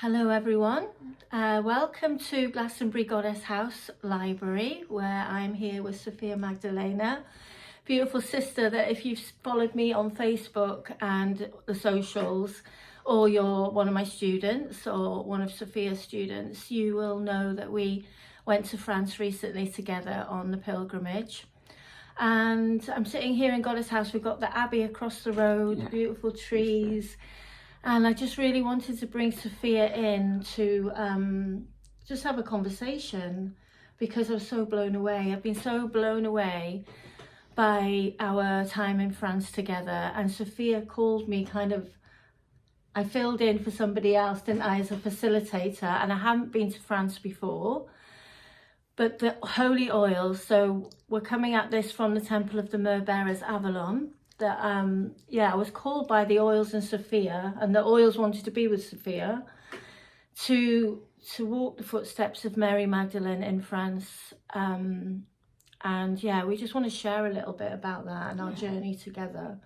Hello everyone, welcome to Glastonbury Goddess House Library, where I'm here with Sophia Magdalena, beautiful sister that if you've followed me on Facebook and the socials, or you're one of my students or one of Sophia's students, you will know that we went to France recently together on the pilgrimage. And I'm sitting here in Goddess House. We've got the Abbey across the road, beautiful trees. And I just really wanted to bring Sophia in to just have a conversation, because I was so blown away. I've been so blown away by our time in France together. And Sophia called me I filled in for somebody else, didn't I, as a facilitator. And I hadn't been to France before. But the holy oils, so we're coming at this from the Temple of the Myrrh Bearers, Avalon. That I was called by the oils and Sophia, and the oils wanted to be with Sophia to walk the footsteps of Mary Magdalene in France. And we just want to share a little bit about that and our journey together.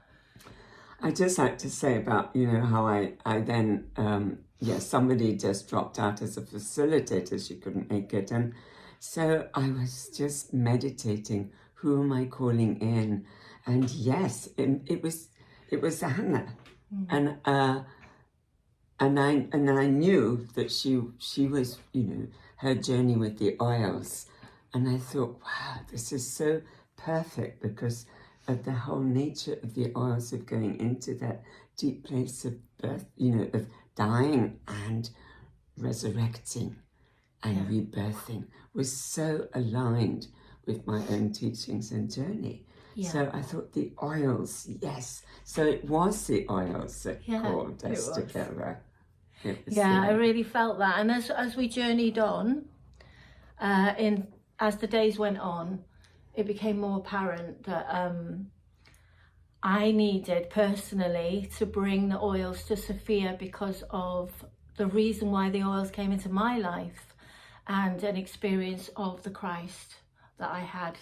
I'd just like to say about, how I then, somebody just dropped out as a facilitator. She couldn't make it. And so I was just meditating, who am I calling in? And yes, it was Hannah, and I knew that she was, her journey with the oils, and I thought, wow, this is so perfect because of the whole nature of the oils of going into that deep place of birth, of dying and resurrecting and rebirthing was so aligned with my own teachings and journey. Yeah. So I thought the oils, yes. So it was the oils that called us together. I really felt that. And as we journeyed on, as the days went on, it became more apparent that I needed personally to bring the oils to Sophia because of the reason why the oils came into my life and an experience of the Christ that I had.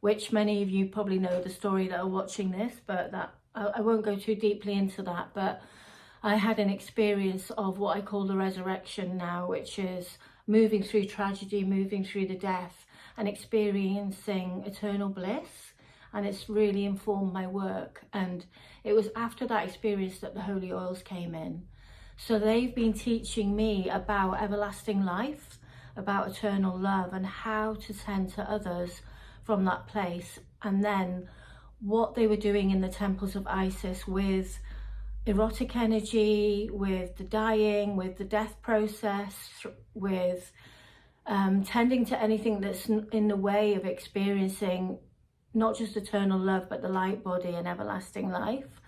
Which many of you probably know the story that are watching this, but that I won't go too deeply into that. But I had an experience of what I call the resurrection now, which is moving through tragedy, moving through the death and experiencing eternal bliss. And it's really informed my work. And it was after that experience that the holy oils came in. So they've been teaching me about everlasting life, about eternal love, and how to tend to others from that place. And then what they were doing in the temples of Isis with erotic energy, with the dying, with the death process, with tending to anything that's in the way of experiencing not just eternal love, but the light body and everlasting life.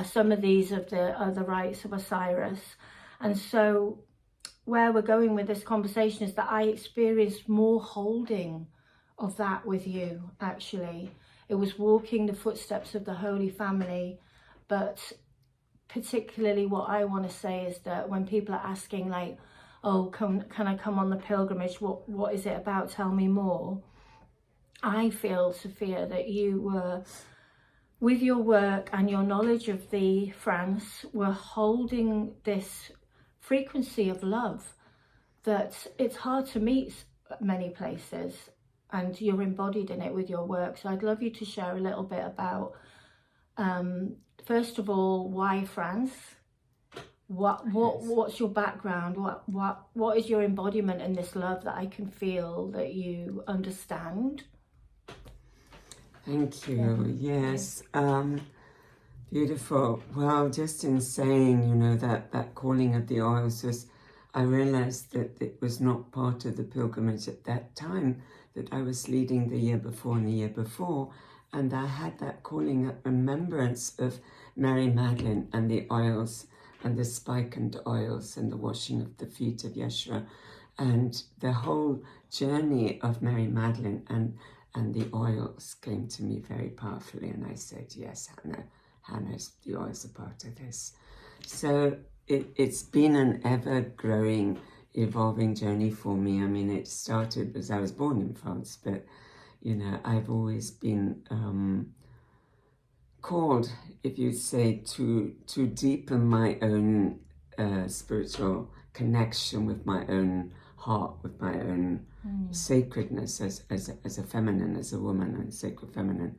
Some of these are the rites of Osiris. And so where we're going with this conversation is that I experienced more holding of that with you. Actually, it was walking the footsteps of the Holy Family. But particularly what I want to say is that when people are asking like, oh, can I come on the pilgrimage, what is it about, tell me more, I feel, Sophia, that you were, with your work and your knowledge of the France, were holding this frequency of love that it's hard to meet many places. And you're embodied in it with your work. So I'd love you to share a little bit about, first of all, why France? What's your background? What is your embodiment in this love that I can feel that you understand? Thank you. Yes. Beautiful. Well, just in saying, that calling of the oils was, I realized that it was not part of the pilgrimage at that time that I was leading the year before and the year before. And I had that calling at remembrance of Mary Magdalene and the oils and the spikened oils and the washing of the feet of Yeshua and the whole journey of Mary Magdalene and the oils came to me very powerfully. And I said, yes, Hannah's, the oils are part of this. So it's been an ever-growing, evolving journey for me. I mean, it started as I was born in France, but, I've always been called, if you say, to deepen my own spiritual connection with my own heart, with my own sacredness as a feminine, as a woman, and sacred feminine.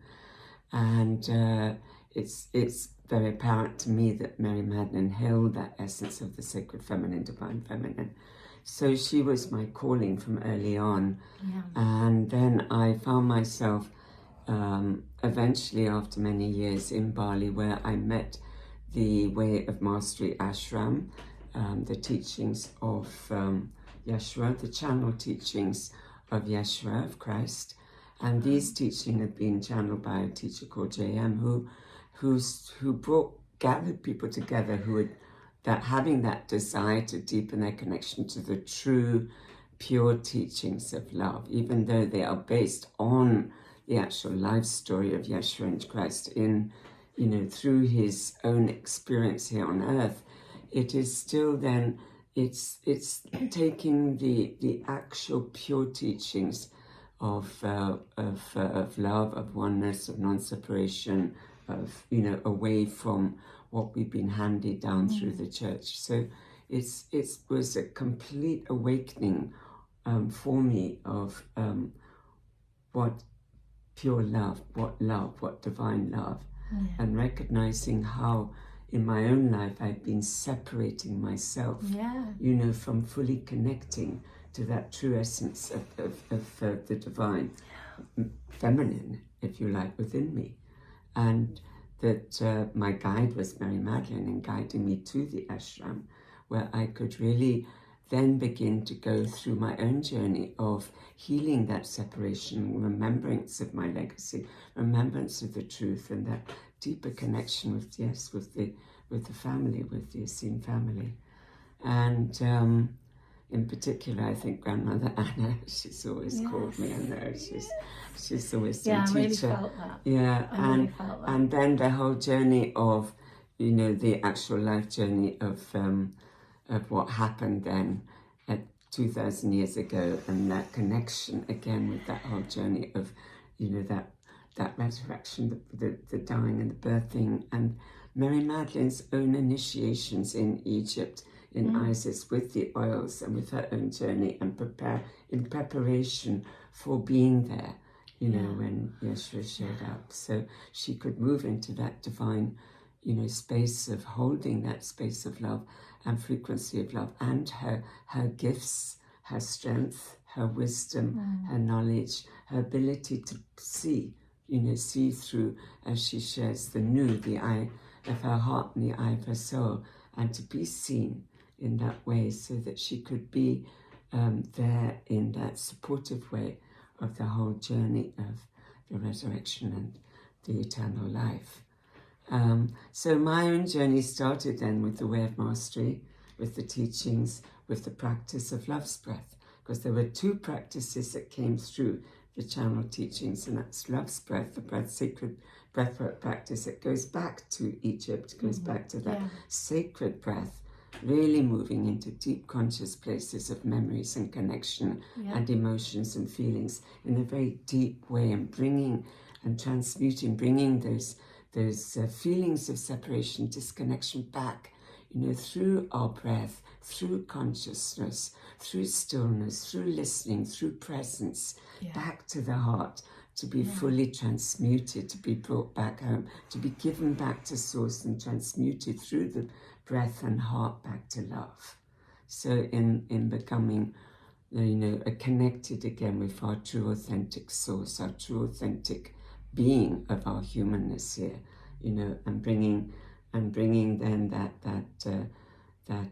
And it's very apparent to me that Mary Magdalene held that essence of the sacred feminine, divine feminine. So she was my calling from early on. Yeah. And then I found myself eventually, after many years, in Bali, where I met the Way of Mastery ashram, the teachings of Yeshua, the channel teachings of Yeshua, of Christ. And these teachings had been channeled by a teacher called J.M. who gathered people together having that desire to deepen their connection to the true, pure teachings of love, even though they are based on the actual life story of Yeshua and Christ through his own experience here on earth. It is still then, it's taking the actual pure teachings of love, of oneness, of non-separation, of away from what we've been handed down through the church. So it was a complete awakening for me of what pure love, what divine love, and recognizing how in my own life I've been separating myself, from fully connecting to that true essence of the divine feminine, if you like, within me. And that my guide was Mary Magdalene, and guiding me to the ashram, where I could really then begin to go through my own journey of healing that separation, remembrance of my legacy, remembrance of the truth, and that deeper connection with the family, with the Essene family. And in particular, I think Grandmother Anna, she's always called me, I know, she's always been teacher. I really felt that. Yeah, really felt that. And then the whole journey of, the actual life journey of what happened then at 2,000 years ago, and that connection again with that whole journey of, that resurrection, the dying and the birthing, and Mary Magdalene's own initiations in Egypt, in Isis, with the oils and with her own journey, and in preparation for being there, when Yeshua showed up. So she could move into that divine, space of holding that space of love and frequency of love, and her gifts, her strength, her wisdom, her knowledge, her ability to see through, as she shares the eye of her heart and the eye of her soul, and to be seen in that way, so that she could be there in that supportive way of the whole journey of the resurrection and the eternal life. So my own journey started then with the Way of Mastery, with the teachings, with the practice of love's breath, because there were two practices that came through the channel teachings, and that's love's breath, the sacred breathwork practice. It goes back to Egypt, goes back to that sacred breath, really moving into deep conscious places of memories and connection and emotions and feelings in a very deep way, and bringing and transmuting, bringing those feelings of separation, disconnection back, through our breath, through consciousness, through stillness, through listening, through presence, back to the heart, to be fully transmuted, to be brought back home, to be given back to source and transmuted through the breath and heart back to love. So in becoming, connected again with our true authentic source, our true authentic being of our humanness here, and bringing then that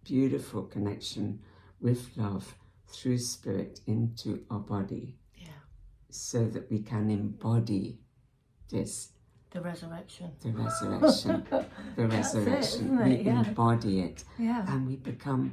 beautiful connection with love through spirit into our body, so that we can embody this. The resurrection. The resurrection. The resurrection. We embody it, and we become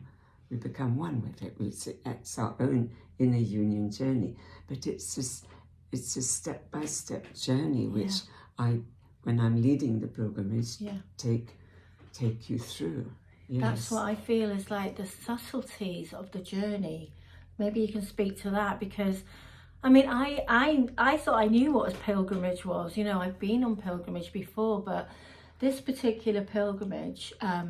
one with it. It's our own inner union journey, but it's a step-by-step journey, which when I'm leading the pilgrimage, take you through. Yes. That's what I feel is like the subtleties of the journey. Maybe you can speak to that, because I thought I knew what a pilgrimage was. I've been on pilgrimage before, but this particular pilgrimage, I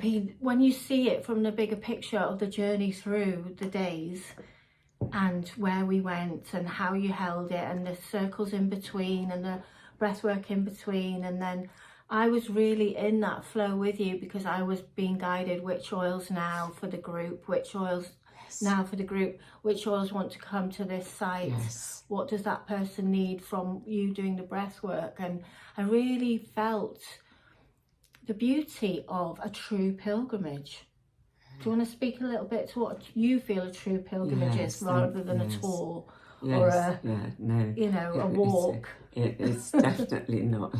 mean, when you see it from the bigger picture of the journey through the days and where we went and how you held it and the circles in between and the breathwork in between, and then I was really in that flow with you because I was being guided which oils now for the group, which oils now for the group, which oils want to come to this site, what does that person need from you doing the breath work. And I really felt the beauty of a true pilgrimage. Do you want to speak a little bit to what you feel a true pilgrimage is, rather than a tour or a, you know, a walk? It's definitely not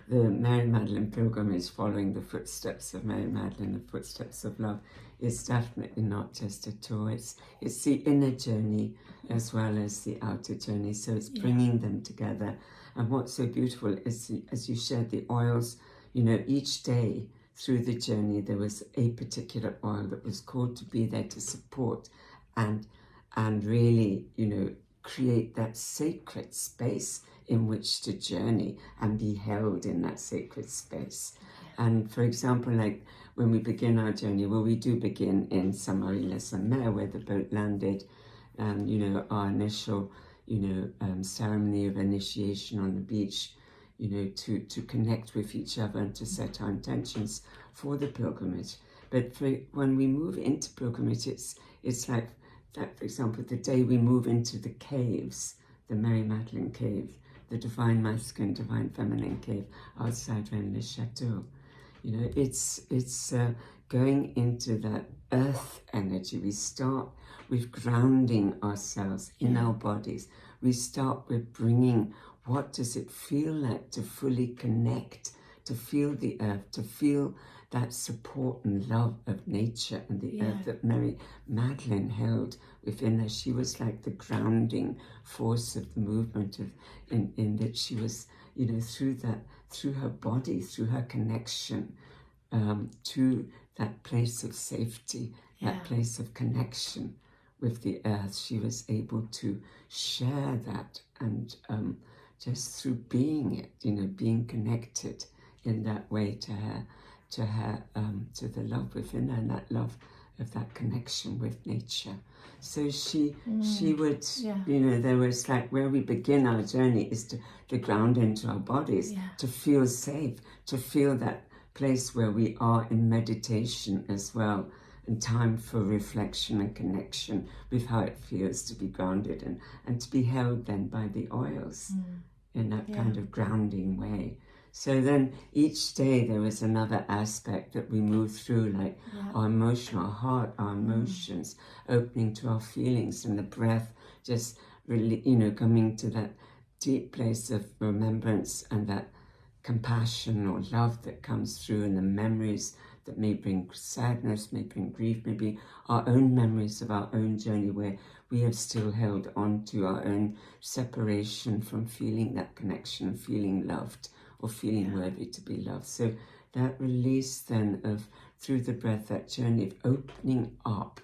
the Mary Magdalene pilgrimage following the footsteps of Mary Magdalene, the footsteps of love. It's definitely not just a tour. It's the inner journey as well as the outer journey. So it's bringing them together. And what's so beautiful is, as you shared the oils, you know, each day through the journey, there was a particular oil that was called to be there to support and really, you know, create that sacred space in which to journey and be held in that sacred space. And for example, like when we begin our journey, well, we do begin in Saint-Marie-les-Mer, where the boat landed, and, you know, our initial, you know, ceremony of initiation on the beach, you know, to connect with each other and to set our intentions for the pilgrimage. But when we move into pilgrimage, it's like that, for example, the day we move into the caves, the Mary Magdalene cave, the divine masculine, divine feminine cave outside Rennes-le-Château. You know, it's going into that earth energy. We start with grounding ourselves in our bodies. We start with bringing, what does it feel like to fully connect, to feel the earth, to feel that support and love of nature and the earth that Mary Magdalene held within her. She was like the grounding force of the movement in that she was, you know, through her body, through her connection to that place of safety, that place of connection with the earth. She was able to share that, and just through being it, you know, being connected in that way to the love within her, and that love of that connection with nature. So she would, you know, there was like where we begin our journey is to ground into our bodies, to feel safe, to feel that place where we are in meditation as well, and time for reflection and connection with how it feels to be grounded and to be held then by the oils in that kind of grounding way. So then each day there was another aspect that we moved through, like our emotion, our heart, our emotions, opening to our feelings, and the breath just really, you know, coming to that deep place of remembrance and that compassion or love that comes through, and the memories that may bring sadness, may bring grief, maybe our own memories of our own journey where we have still held on to our own separation from feeling that connection, feeling loved, or feeling worthy to be loved. So that release then of, through the breath, that journey of opening up,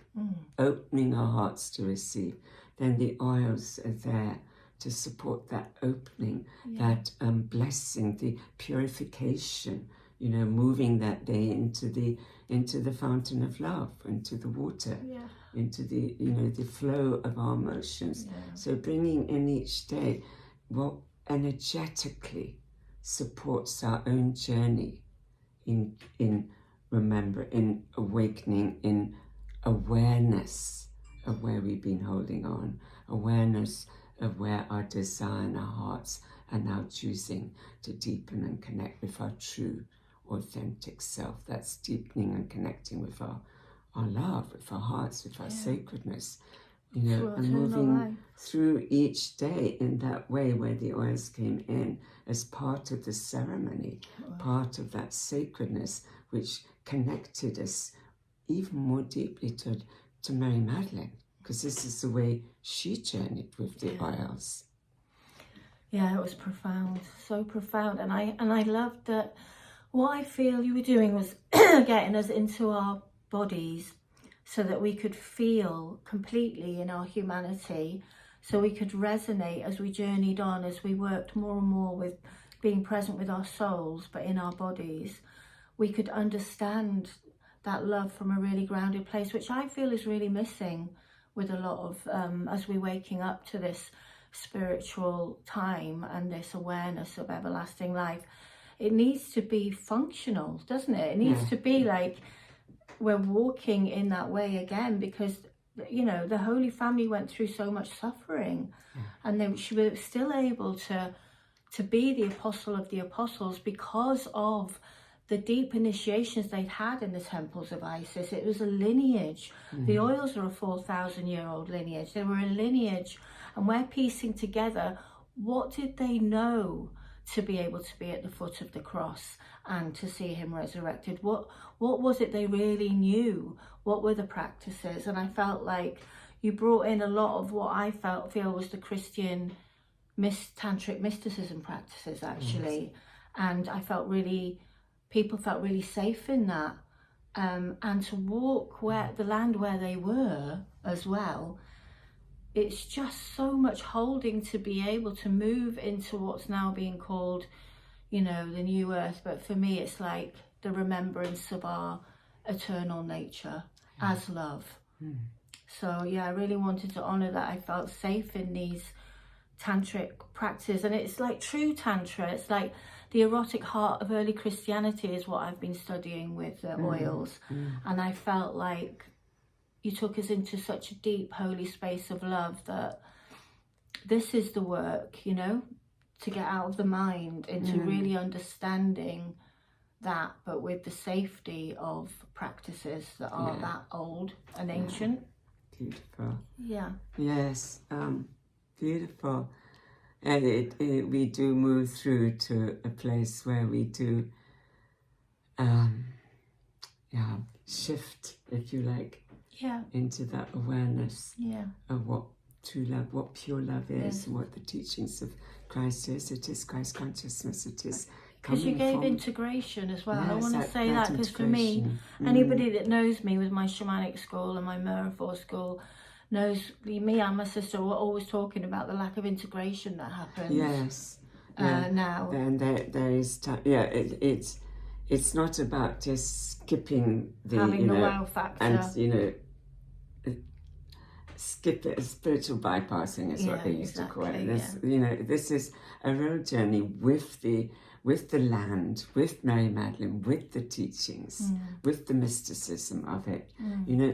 opening our hearts to receive, then the oils are there to support that opening, that blessing, the purification, you know, moving that day into the fountain of love, into the water, into the, you know, the flow of our emotions. So bringing in each day what energetically supports our own journey in awakening, in awareness of where we've been holding on, awareness of where our desire and our hearts are now choosing to deepen and connect with our true, authentic self. That's deepening and connecting with our love, with our hearts, with our sacredness, you know, and moving through each day in that way where the oils came in as part of the ceremony, part of that sacredness which connected us even more deeply to Mary Magdalene, because this is the way she journeyed with the oils. Yeah, it was profound, so profound. And I loved that what I feel you were doing was getting us into our bodies so that we could feel completely in our humanity, so we could resonate as we journeyed on, as we worked more and more with being present with our souls, but in our bodies, we could understand that love from a really grounded place, which I feel is really missing with a lot of, as we're waking up to this spiritual time and this awareness of everlasting life. It needs to be functional, doesn't it? It needs to be like we're walking in that way again, because, you know, the Holy Family went through so much suffering, and they were still able to be the apostle of the apostles because of the deep initiations they'd had in the temples of Isis. It was a lineage. The oils are a 4,000-year-old lineage. They were a lineage, and we're piecing together, what did they know to be able to be at the foot of the cross and to see him resurrected? What was it they really knew? What were the practices? And I felt like you brought in a lot of what I feel was the Christian tantric mysticism practices, actually. And I felt people felt really safe in that, and to walk the land where they were as well. It's just so much holding to be able to move into what's now being called, you know, the new earth. But for me, it's like the remembrance of our eternal nature as love. So yeah, I really wanted to honor that. I felt safe in these tantric practices, and it's like true tantra. It's like the erotic heart of early Christianity is what I've been studying with the oils. And I felt like you took us into such a deep, holy space of love, that this is the work, you know, to get out of the mind into really understanding that, but with the safety of practices that are that old and ancient. Beautiful. Yeah. Yes, beautiful. And we do move through to a place where we do shift, if you like, into that awareness of what true love, what pure love is, and what the teachings of Christ is. It is Christ consciousness. It is because you gave integration as well. I want to say that because for me, anybody that knows me with my shamanic school and my Mirafor school knows me and my sister were always talking about the lack of integration that happens. Now. Then there is it's not about just skipping having the wow factor, and skip it. Spiritual bypassing is what they used to call it. This is a real journey with the land, with Mary Magdalene, with the teachings, with the mysticism of it.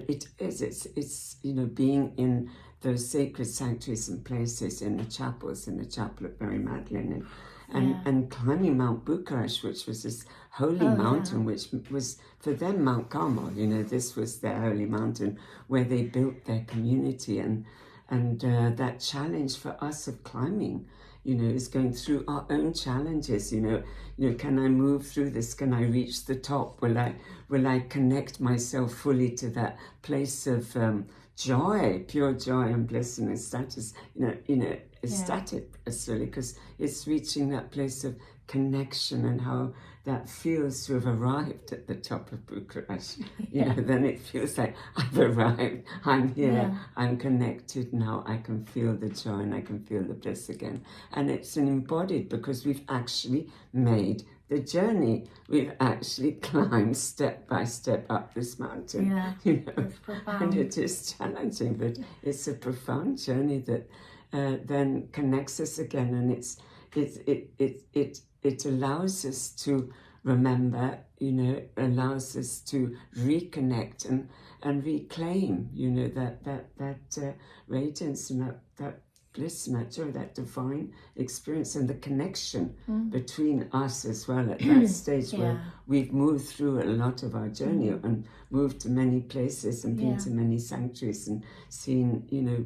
It's being in those sacred sanctuaries and places, in the chapels, in the chapel of Mary Magdalene, and climbing Mount Bucharest, which was this holy mountain, which was for them Mount Carmel. This was their holy mountain where they built their community, and that challenge for us of climbing, is going through our own challenges. Can I move through this? Can I reach the top? Will I connect myself fully to that place of joy, pure joy and bliss and status? Ecstatic, really, because it's reaching that place of connection, and how that feels to have arrived at the top of Bucharest. Then it feels like I've arrived, I'm here, I'm connected now, I can feel the joy and I can feel the bliss again. And it's an embodied, because we've actually made the journey. We've actually climbed step by step up this mountain. It's profound. And it is challenging, but it's a profound journey that then connects us again, and it allows us to remember, allows us to reconnect and reclaim, that radiance and that bliss and that joy, that divine experience, and the connection between us as well at that stage where we've moved through a lot of our journey and moved to many places and been to many sanctuaries and seen,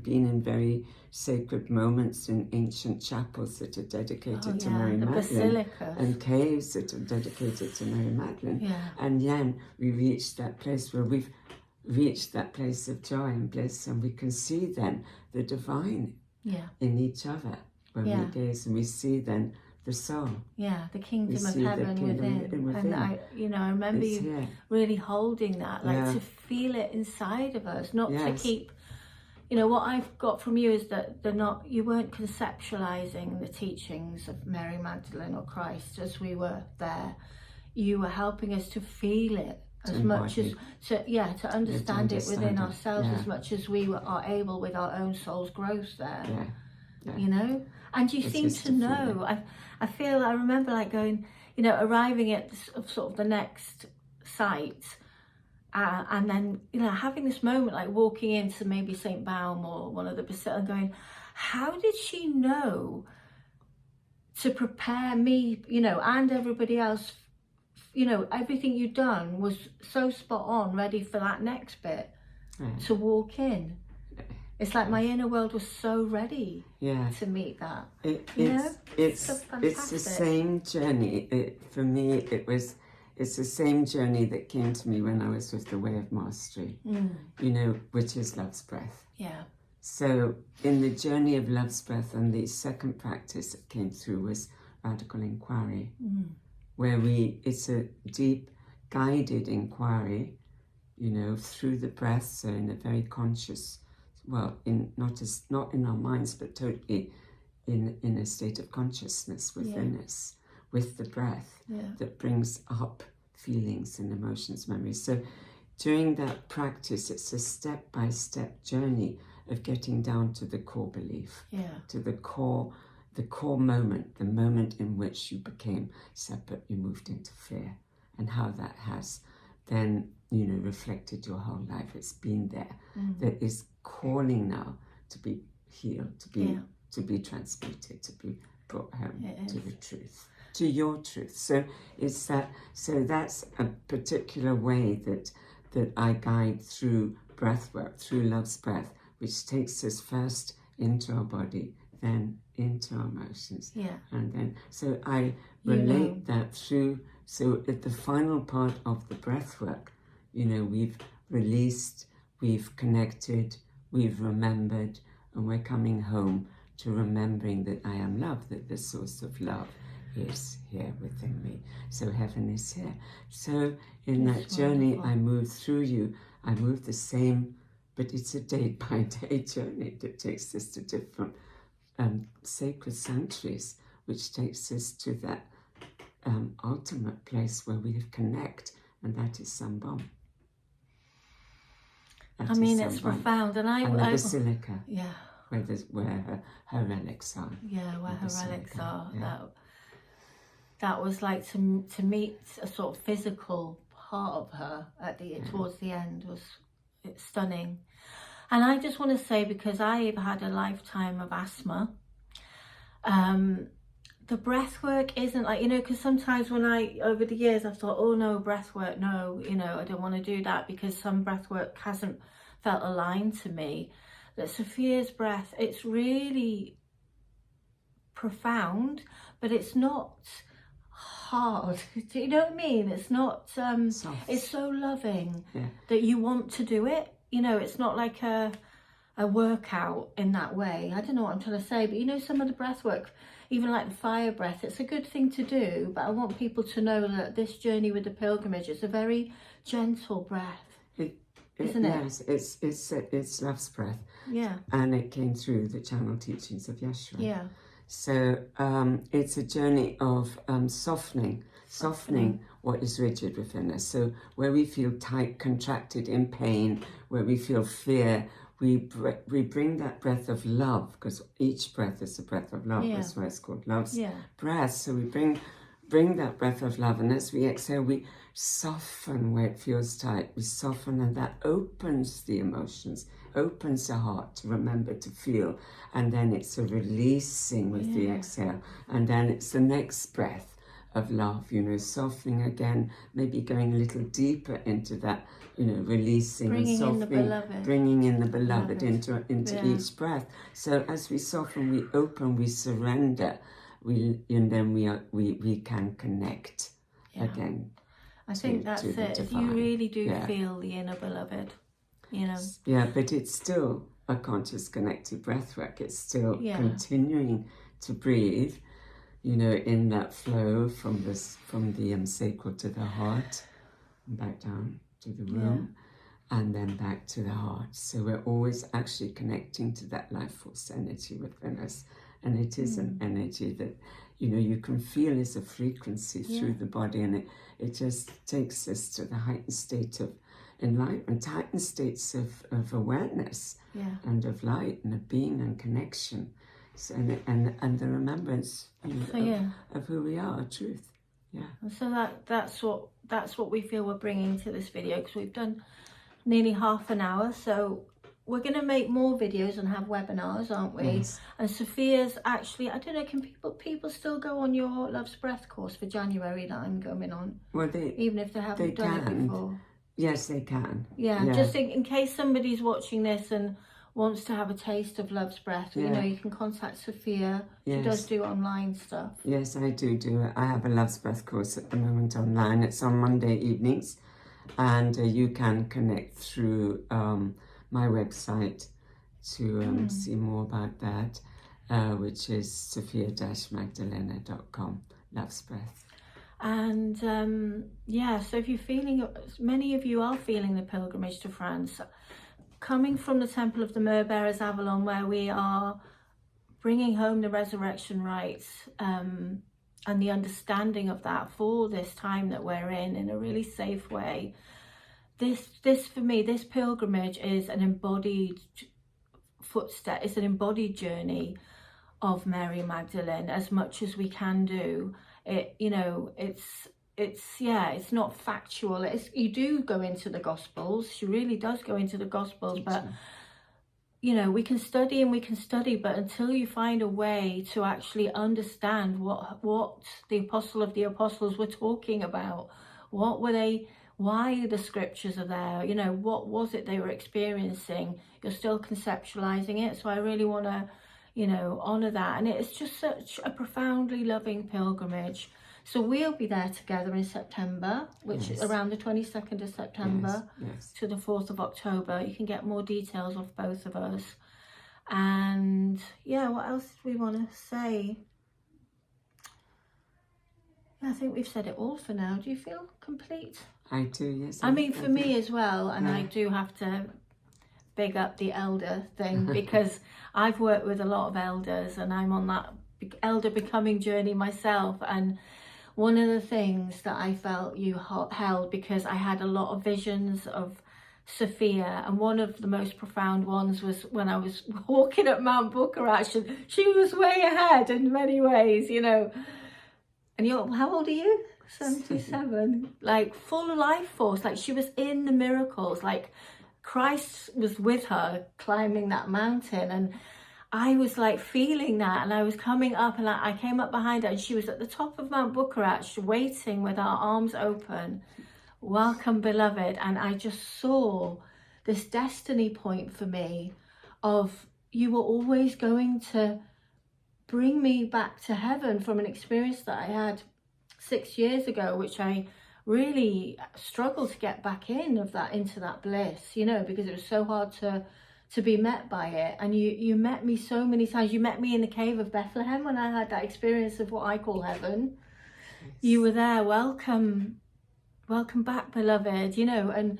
been in very sacred moments in ancient chapels that are dedicated to Mary Magdalene, and caves that are dedicated to Mary Magdalene. And then we reach that place where we've reached that place of joy and bliss, and we can see then the divine in each other when we gaze, and we see then the soul. The kingdom of heaven within. And I remember you really holding that, like to feel it inside of us, not to keep you know, what I've got from you is that you weren't conceptualizing the teachings of Mary Magdalene or Christ as we were there. You were helping us to feel it as much as, to understand it within ourselves as much as we are able with our own soul's growth there. You know, and you seem to know. I remember like going, you know, arriving at sort of the next site, and then, you know, having this moment like walking into maybe St. Baum or one of the basilicas and going, how did she know to prepare me, you know, and everybody else? You know, everything you'd done was so spot on, ready for that next bit to walk in. It's like my inner world was so ready to meet that. It's the same journey. For me, it's the same journey that came to me when I was with the Way of Mastery, you know, which is love's breath. Yeah. So in the journey of love's breath, and the second practice that came through was radical inquiry, where it's a deep guided inquiry, you know, through the breath, so in a very conscious, well, not in our minds, but totally in a state of consciousness within us, with the breath that brings up feelings and emotions, memories. So during that practice, it's a step-by-step journey of getting down to the core belief, to the core moment, the moment in which you became separate, you moved into fear, and how that has then, you know, reflected your whole life. It's been there. That is calling now to be healed, to be transmuted, to be brought home to the truth, to your truth. So it's that. So that's a particular way that I guide through breath work, through love's breath, which takes us first into our body, then into our emotions, and then so I relate that through. So at the final part of the breath work, you know, we've released, we've connected, we've remembered, and we're coming home to remembering that I am love, that the source of love is here within me. So heaven is here. So in that journey, I move through you. I move the same, but it's a day-by-day journey that takes us to different sacred sanctuaries, which takes us to that ultimate place where we connect, and that is Sambam. I mean, it's profound, and the basilica, where her relics are. Yeah, where her relics are. Yeah. That was like to meet a sort of physical part of her towards the end it's stunning. And I just want to say, because I've had a lifetime of asthma, the breath work isn't like, you know, because sometimes when over the years I've thought, oh no, breath work, no, you know, I don't want to do that because some breath work hasn't felt aligned to me. That Sophia's breath, it's really profound, but it's not hard. Do you know what I mean? It's not, it's so loving that you want to do it. You know, it's not like a workout in that way. I don't know what I'm trying to say, but you know, some of the breath work, even like the fire breath, it's a good thing to do, but I want people to know that this journey with the pilgrimage is a very gentle breath, isn't it? Yes, it's love's breath. Yeah. And it came through the channel teachings of Yeshua. Yeah. So it's a journey of softening what is rigid within us. So where we feel tight, contracted, in pain, where we feel fear, we bring that breath of love, because each breath is a breath of love. That's why it's called love's breath. So we bring that breath of love, and as we exhale, we soften where it feels tight. We soften, and that opens the emotions, opens the heart to remember to feel. And then it's a releasing with the exhale, and then it's the next breath of love, you know, softening again, maybe going a little deeper into that, you know, releasing and softening, bringing in the beloved into each breath. So as we soften, we open, we surrender, and then we can connect again. I think that's it. If you really do feel the inner beloved, you know. Yeah, but it's still a conscious, connected breath work. It's still continuing to breathe, you know, in that flow from the sacral to the heart, and back down to the room. and then back to the heart. So we're always actually connecting to that life force energy within us. And it is an energy that, you know, you can feel as a frequency through the body, and it just takes us to the heightened state of enlightenment, heightened states of awareness and of light and of being and connection. So, and the remembrance, you know, of who we are, truth. Yeah. And so that's what we feel we're bringing to this video, because we've done nearly half an hour. So we're going to make more videos and have webinars, aren't we? Yes. And Sophia's actually, I don't know, can people still go on your Love's Breath course for January that I'm going on? Well, even if they haven't done it before. Yes, they can. Yeah, just in case somebody's watching this and wants to have a taste of Love's Breath, you know, you can contact Sophia. She does do online stuff. Yes, I do it. I have a Love's Breath course at the moment online. It's on Monday evenings, and you can connect through my website to see more about that, which is sophia-magdalena.com, Love's Breath. And so if you're feeling, many of you are feeling the pilgrimage to France, coming from the Temple of the Myrrh Bearers Avalon, where we are bringing home the resurrection rites and the understanding of that for this time that we're in a really safe way. This for me, this pilgrimage is an embodied footstep. It's an embodied journey of Mary Magdalene, as much as we can do. It, you know, it's not factual. You do go into the Gospels. She really does go into the Gospels, but you know, we can study, but until you find a way to actually understand what the apostle of the apostles were talking about, what were they, why the scriptures are there, you know, what was it they were experiencing, you're still conceptualizing it. So I really want to, you know, honor that. And it's just such a profoundly loving pilgrimage. So we'll be there together in September, which is around the 22nd of September to the 4th of October. You can get more details of both of us. And yeah, what else do we want to say? I think we've said it all for now. Do you feel complete? I do, yes. I mean, for me as well, and I do have to big up the elder thing, because I've worked with a lot of elders and I'm on that elder becoming journey myself. And one of the things that I felt you held, because I had a lot of visions of Sophia, and one of the most profound ones was when I was walking up Mount Bucharest, and she was way ahead in many ways, you know. And how old are you? 77. Like full life force, like she was in the miracles, like Christ was with her climbing that mountain, and I was like feeling that, and I was coming up, and I came up behind her, and she was at the top of Mount Bucharest waiting with our arms open, welcome beloved. And I just saw this destiny point for me of, you were always going to bring me back to heaven from an experience that I had 6 years ago, which I really struggled to get back into that bliss, you know, because it was so hard to be met by it. And you met me so many times. You met me in the cave of Bethlehem when I had that experience of what I call heaven. You were there, welcome back, beloved, you know. And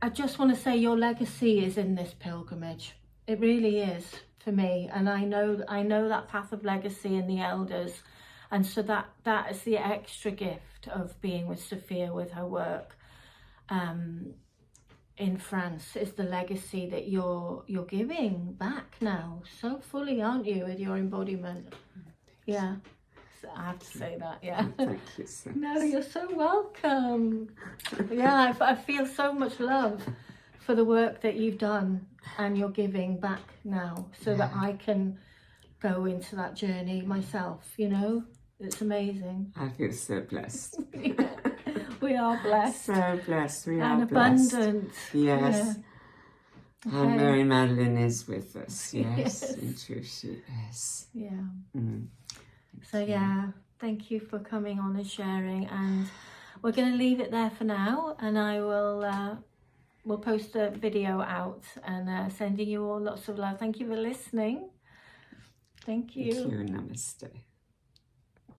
I just want to say your legacy is in this pilgrimage. It really is for me. And I know that path of legacy in the elders. And so that is the extra gift of being with Sophia, with her work in France, is the legacy that you're giving back now so fully, aren't you, with your embodiment? Yeah, so I have to say that. Yeah. Thank you so much. No, you're so welcome. Yeah, I feel so much love for the work that you've done, and you're giving back now, so that I can go into that journey myself, you know. It's amazing. I feel so blessed. Yeah, we are blessed. So blessed. We and are blessed. abundant. Yes. Yeah. And Mary Magdalene is with us. Yes. Yes. In truth, she is. Yeah. Mm. So yeah, thank you for coming on and sharing. And we're going to leave it there for now. And I will we'll post a video out, and sending you all lots of love. Thank you for listening. Thank you. Thank you. Namaste.